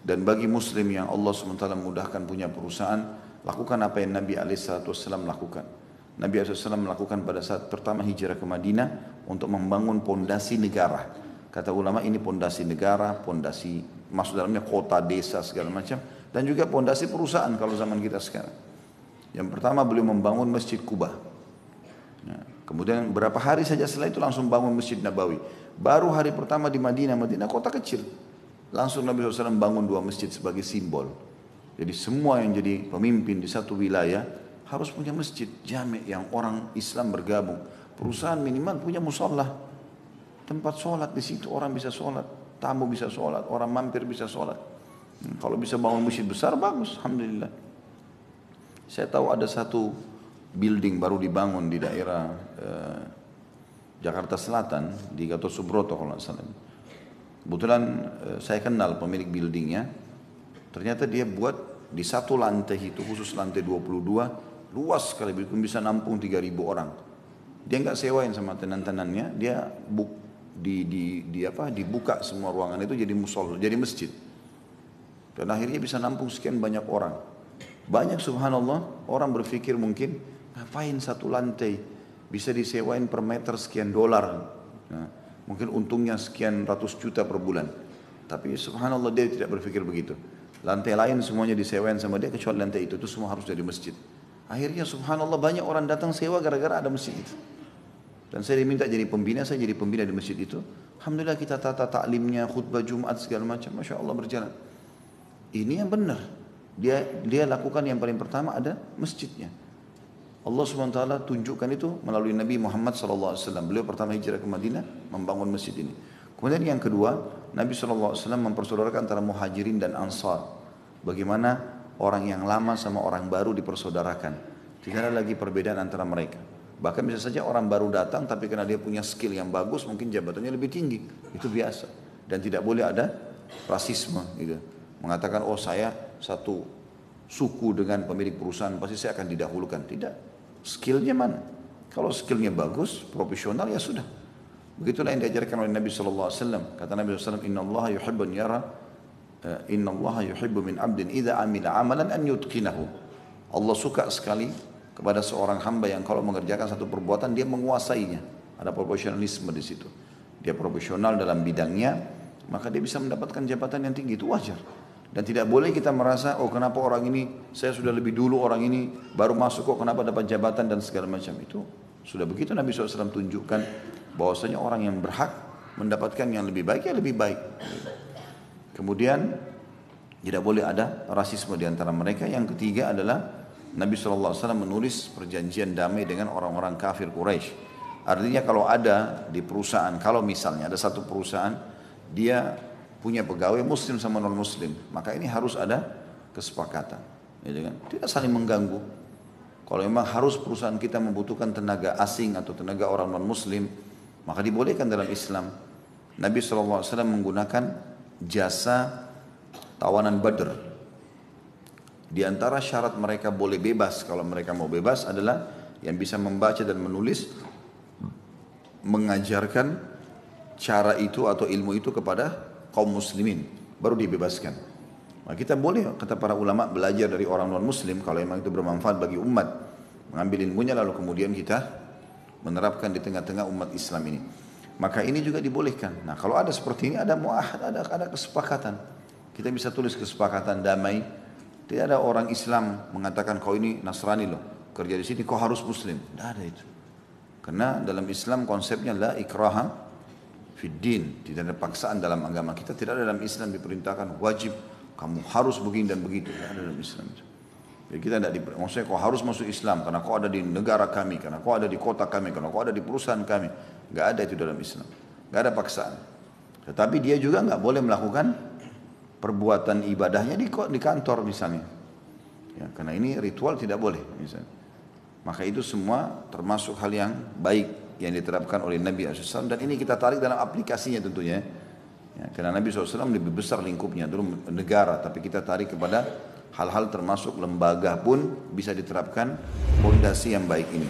Dan bagi muslim yang Allah SWT mudahkan punya perusahaan, lakukan apa yang Nabi SAW lakukan. Nabi SAW melakukan pada saat pertama hijrah ke Madinah untuk membangun pondasi negara. Kata ulama ini pondasi negara, pondasi masuk dalamnya kota, desa, segala macam. Dan juga pondasi perusahaan kalau zaman kita sekarang. Yang pertama beliau membangun Masjid Kuba. Nah, kemudian berapa hari saja setelah itu langsung bangun Masjid Nabawi. Baru hari pertama di Madinah, Madinah kota kecil. Langsung Nabi SAW bangun 2 masjid sebagai simbol. Jadi semua yang jadi pemimpin di satu wilayah harus punya masjid, jami' yang orang Islam bergabung. Perusahaan minimal punya musola, tempat sholat di situ orang bisa sholat, tamu bisa sholat, orang mampir bisa sholat. Kalau bisa bangun masjid besar bagus, alhamdulillah. Saya tahu ada satu building baru dibangun di daerah Jakarta Selatan di Gatot Subroto kalau nggak salah. Kebetulan saya kenal pemilik buildingnya. Ternyata dia buat di satu lantai itu, khusus lantai 22, luas sekali, bisa nampung 3.000 orang. Dia nggak sewain sama tenan-tenannya, dia dibuka semua ruangan itu jadi musol, jadi masjid. Dan akhirnya bisa nampung sekian banyak orang. Banyak subhanallah orang berpikir mungkin ngapain satu lantai bisa disewain per meter sekian dolar. Nah, mungkin untungnya sekian ratus juta per bulan. Tapi subhanallah dia tidak berpikir begitu. Lantai lain semuanya disewain sama dia kecuali lantai itu semua harus jadi masjid. Akhirnya subhanallah banyak orang datang sewa gara-gara ada masjid itu. Dan saya diminta jadi pembina, saya jadi pembina di masjid itu. Alhamdulillah kita tata taklimnya, khutbah Jumat segala macam, masya Allah berjalan. Ini yang benar. Dia lakukan yang paling pertama ada masjidnya. Allah SWT tunjukkan itu melalui Nabi Muhammad SAW. Beliau pertama hijrah ke Madinah membangun masjid ini. Kemudian yang kedua, Nabi SAW mempersaudarakan antara muhajirin dan ansar. Bagaimana orang yang lama sama orang baru dipersaudarakan. Tidak ada lagi perbedaan antara mereka. Bahkan bisa saja orang baru datang tapi karena dia punya skill yang bagus mungkin jabatannya lebih tinggi. Itu biasa. Dan tidak boleh ada rasisme gitu. Mengatakan oh saya satu suku dengan pemilik perusahaan pasti saya akan didahulukan. Tidak. Skillnya mana? Kalau skillnya bagus, profesional ya sudah. Begitulah yang diajarkan oleh Nabi SAW. Kata Nabi SAW, Inna Allah yuhibbu min abdin idha amila amalan an yutqinahu. Allah suka sekali kepada seorang hamba yang kalau mengerjakan satu perbuatan dia menguasainya. Ada profesionalisme di situ. Dia profesional dalam bidangnya, maka dia bisa mendapatkan jabatan yang tinggi. Itu wajar. Dan tidak boleh kita merasa, oh kenapa orang ini, saya sudah lebih dulu orang ini, baru masuk kok kenapa dapat jabatan dan segala macam itu. Sudah begitu Nabi SAW tunjukkan bahwasanya orang yang berhak mendapatkan yang lebih baik, ya lebih baik. Kemudian tidak boleh ada rasisme di antara mereka. Yang ketiga adalah Nabi SAW menulis perjanjian damai dengan orang-orang kafir Quraisy. Artinya kalau ada di perusahaan, kalau misalnya ada satu perusahaan, dia punya pegawai muslim sama non muslim, maka ini harus ada kesepakatan, gitu kan? Tidak saling mengganggu. Kalau memang harus perusahaan kita membutuhkan tenaga asing atau tenaga orang non muslim, maka dibolehkan dalam Islam. Nabi SAW menggunakan jasa tawanan Badr. Di antara syarat mereka boleh bebas, kalau mereka mau bebas adalah yang bisa membaca dan menulis, mengajarkan cara itu atau ilmu itu kepada kaum muslimin, baru dibebaskan. Nah, kita boleh, kata para ulama, belajar dari orang non muslim kalau memang itu bermanfaat bagi umat, mengambil ilmunya lalu kemudian kita menerapkan di tengah-tengah umat Islam ini. Maka ini juga dibolehkan. Nah, kalau ada seperti ini ada muahad, ada kesepakatan. Kita bisa tulis kesepakatan damai. Tidak ada orang Islam mengatakan kau ini Nasrani loh, kerja di sini kau harus muslim. Tidak ada itu. Karena dalam Islam konsepnya la ikraha fiddin, tidak ada paksaan dalam agama kita. Tidak ada dalam Islam diperintahkan wajib kamu harus begini dan begitu. Tidak ada dalam Islam. Jadi kita tidak maksudnya kau harus masuk Islam karena kau ada di negara kami, karena kau ada di kota kami, karena kau ada di perusahaan kami. Tidak ada itu dalam Islam. Tidak ada paksaan. Tetapi dia juga tidak boleh melakukan perbuatan ibadahnya di kantor misalnya. Ya, karena ini ritual tidak boleh misalnya. Maka itu semua termasuk hal yang baik yang diterapkan oleh Nabi SAW, dan ini kita tarik dalam aplikasinya tentunya. Ya, karena Nabi SAW lebih besar lingkupnya, dulu negara, tapi kita tarik kepada hal-hal termasuk lembaga pun bisa diterapkan fondasi yang baik ini.